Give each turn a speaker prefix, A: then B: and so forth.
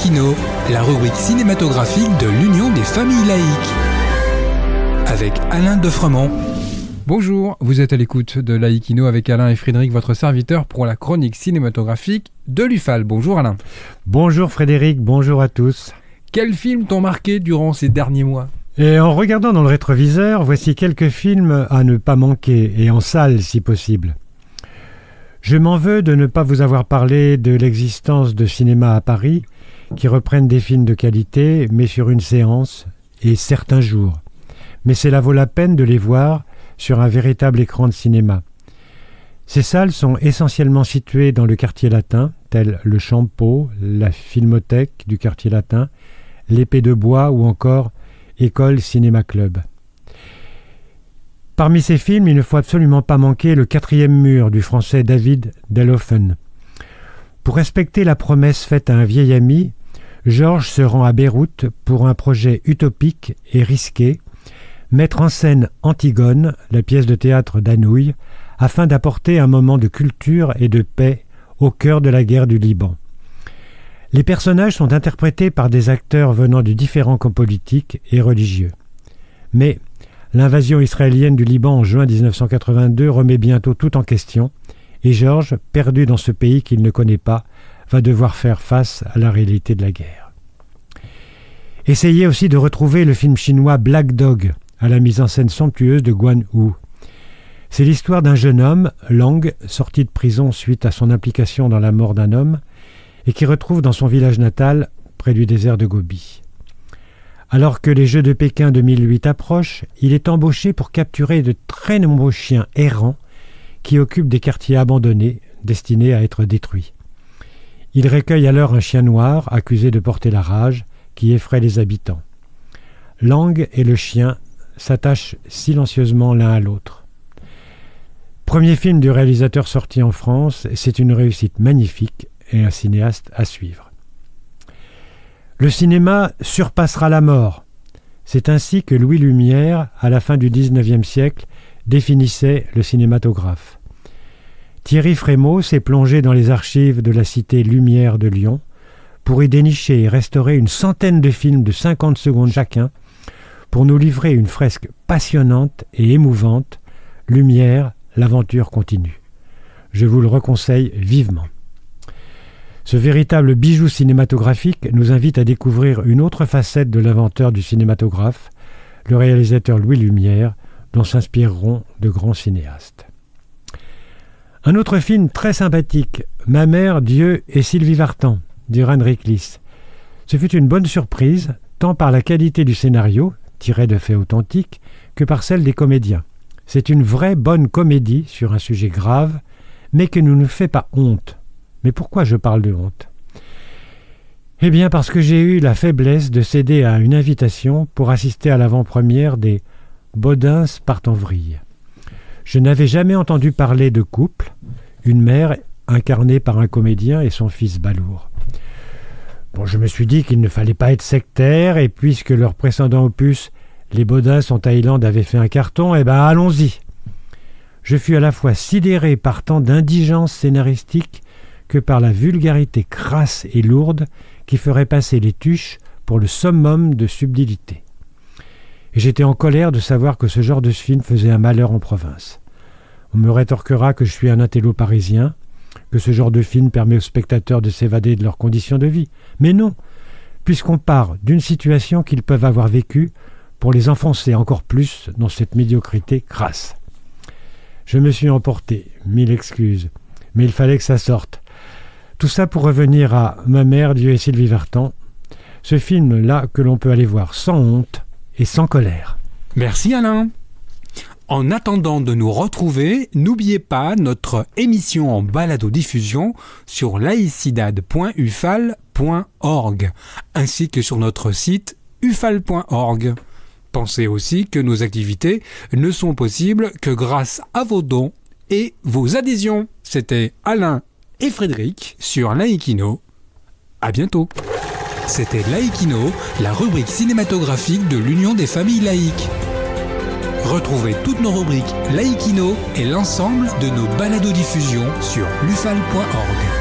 A: Laïkino, la rubrique cinématographique de l'Union des familles laïques. Avec Alain Defremont.
B: Bonjour, vous êtes à l'écoute de Laïkino avec Alain et Frédéric, votre serviteur pour la chronique cinématographique de l'UFAL. Bonjour Alain.
C: Bonjour Frédéric, bonjour à tous.
B: Quels films t'ont marqué durant ces derniers mois ?
C: Et en regardant dans le rétroviseur, voici quelques films à ne pas manquer, et en salle si possible. Je m'en veux de ne pas vous avoir parlé de l'existence de cinéma à Paris, qui reprennent des films de qualité, mais sur une séance et certains jours. Mais cela vaut la peine de les voir sur un véritable écran de cinéma. Ces salles sont essentiellement situées dans le quartier latin, tels le Champeau, la Filmothèque du quartier latin, l'Épée de Bois ou encore École Cinéma Club. Parmi ces films, il ne faut absolument pas manquer Le quatrième mur du français David Delhoffen. Pour respecter la promesse faite à un vieil ami, Georges se rend à Beyrouth pour un projet utopique et risqué, mettre en scène Antigone, la pièce de théâtre d'Anouilh, afin d'apporter un moment de culture et de paix au cœur de la guerre du Liban. Les personnages sont interprétés par des acteurs venant de différents camps politiques et religieux. Mais l'invasion israélienne du Liban en juin 1982 remet bientôt tout en question, et Georges, perdu dans ce pays qu'il ne connaît pas, va devoir faire face à la réalité de la guerre. Essayez aussi de retrouver le film chinois Black Dog, à la mise en scène somptueuse de Guan Yu. C'est l'histoire d'un jeune homme, Lang, sorti de prison suite à son implication dans la mort d'un homme, et qui retrouve dans son village natal, près du désert de Gobi. Alors que les Jeux de Pékin 2008 approchent, il est embauché pour capturer de très nombreux chiens errants qui occupent des quartiers abandonnés, destinés à être détruits. Il recueille alors un chien noir accusé de porter la rage, qui effraie les habitants. Lang et le chien s'attachent silencieusement l'un à l'autre. Premier film du réalisateur sorti en France, c'est une réussite magnifique et un cinéaste à suivre. Le cinéma surpassera la mort. C'est ainsi que Louis Lumière, à la fin du XIXe siècle, définissait le cinématographe. Thierry Frémaux s'est plongé dans les archives de la cité Lumière de Lyon pour y dénicher et restaurer une centaine de films de 50 secondes chacun pour nous livrer une fresque passionnante et émouvante, Lumière, l'aventure continue. Je vous le reconseille vivement. Ce véritable bijou cinématographique nous invite à découvrir une autre facette de l'inventeur du cinématographe, le réalisateur Louis Lumière, dont s'inspireront de grands cinéastes. Un autre film très sympathique, Ma mère, Dieu et Sylvie Vartan, d'Irène Réclis. Ce fut une bonne surprise, tant par la qualité du scénario, tiré de faits authentiques, que par celle des comédiens. C'est une vraie bonne comédie sur un sujet grave, mais qui ne nous fait pas honte. Mais pourquoi je parle de honte ? Eh bien parce que j'ai eu la faiblesse de céder à une invitation pour assister à l'avant-première des Bodins partent en vrille. Je n'avais jamais entendu parler de couple, une mère incarnée par un comédien et son fils balourd. Bon, je me suis dit qu'il ne fallait pas être sectaire, et puisque leur précédent opus, Les Bodins en Thaïlande, avait fait un carton, eh ben allons-y. Je fus à la fois sidéré par tant d'indigence scénaristique que par la vulgarité crasse et lourde qui ferait passer les tuches pour le summum de subtilité. Et j'étais en colère de savoir que ce genre de film faisait un malheur en province. On me rétorquera que je suis un intello parisien, que ce genre de film permet aux spectateurs de s'évader de leurs conditions de vie. Mais non, puisqu'on part d'une situation qu'ils peuvent avoir vécue pour les enfoncer encore plus dans cette médiocrité crasse. Je me suis emporté, 1000 excuses, mais il fallait que ça sorte. Tout ça pour revenir à Ma mère, Dieu et Sylvie Vartan, ce film-là que l'on peut aller voir sans honte et sans colère.
A: Merci Alain. En attendant de nous retrouver, n'oubliez pas notre émission en balado-diffusion sur laicidad.ufal.org ainsi que sur notre site ufal.org. Pensez aussi que nos activités ne sont possibles que grâce à vos dons et vos adhésions. C'était Alain et Frédéric sur Laïkino. À bientôt. C'était Laïkino, la rubrique cinématographique de l'Union des familles laïques. Retrouvez toutes nos rubriques Laïkino et l'ensemble de nos balados-diffusions sur lufal.org.